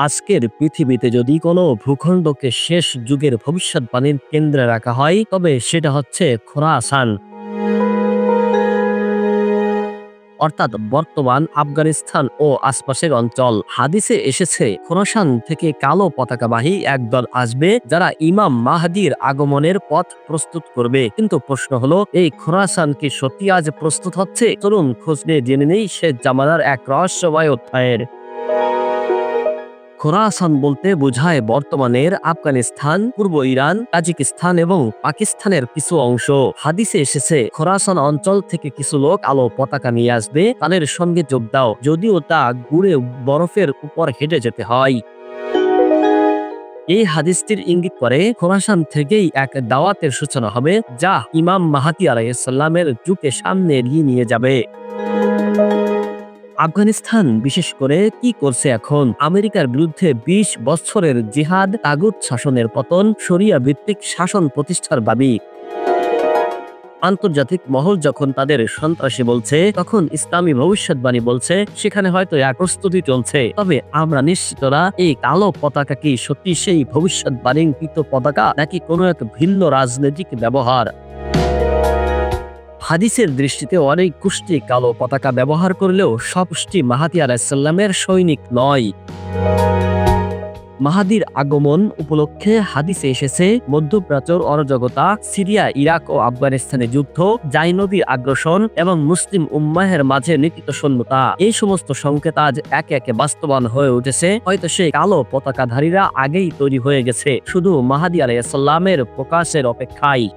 আজকের পৃথিবীতে যদি কোনো ভূখণ্ডকে শেষ যুগের ভবিষ্যৎবাণীর কেন্দ্রে রাখা হয়, তবে সেটা হচ্ছে খোরাসান, অর্থাৎ বর্তমান আফগানিস্তান ও আশপাশের অঞ্চল। হাদিসে এসেছে খোরাসান থেকে কালো পতাকাবাহী একদল আসবে, যারা ইমাম মাহদির আগমনের পথ প্রস্তুত করবে। কিন্তু প্রশ্ন হলো, এই খোরাসান কি সত্যি আজ প্রস্তুত হচ্ছে? চলুন খোঁজ নিয়ে জেনে নেই শেষ জামানার এক রহস্যময় অধ্যায়ের। খোরাসান বলতে বোঝায় বর্তমানের আফগানিস্তান, পূর্ব ইরান, তাজিকিস্তান এবং পাকিস্তানের কিছু অংশ। হাদিসে এসেছে খোরাসান অঞ্চল থেকে কিছু লোক আলো পতাকা নিয়ে আসবে, তাদের সঙ্গে যোগ দাও, যদিও তা ঘুরে বরফের উপর হেঁটে যেতে হয়। এই হাদিসটির ইঙ্গিত করে খোরাসান থেকেই এক দাওয়াতের সূচনা হবে, যা ইমাম মাহদী আলাইহিস সালামের যুগকে সামনে এগিয়ে নিয়ে যাবে। আফগানিস্তান বিশেষ করে কি করছে এখন? আমেরিকার বিরুদ্ধে ২০ বছরের জিহাদ, তাগুত শাসনের পতন, শরিয়া ভিত্তিক শাসন প্রতিষ্ঠার দাবি। আন্তর্জাতিক মহল যখন তাদের সন্ত্রাসী বলছে, তখন ইসলামী ভবিষ্যৎবাণী বলছে সেখানে হয়তো এক প্রস্তুতি চলছে। তবে আমরা নিশ্চিত না এই কালো পতাকা কি সত্যি সেই ভবিষ্যৎবাণীকৃত পতাকা, নাকি কোনো এক ভিন্ন রাজনৈতিক ব্যবহার। হাদিসের দৃষ্টিতে অনেক গোষ্ঠী কালো পতাকা ব্যবহার করলেও সব গোষ্ঠী মাহদী আলাইহিস সালামের সৈনিক নয়। মাহদীর আগমন উপলক্ষে হাদিসে এসেছে মধ্যপ্রাচ্যের অরাজকতা, সিরিয়া, ইরাক ও আফগানিস্তানে যুদ্ধ, জাইনবীর আগ্রাসন এবং মুসলিম উম্মাহের মাঝে নীতিশূন্যতা। এই সমস্ত সংকেত আজ একে একে বাস্তবায়ন হয়ে উঠেছে। হয়তো সেই কালো পতাকাধারীরা আগেই তৈরি হয়ে গেছে, শুধু মাহদী আলাইহিস সালামের প্রকাশের অপেক্ষায়।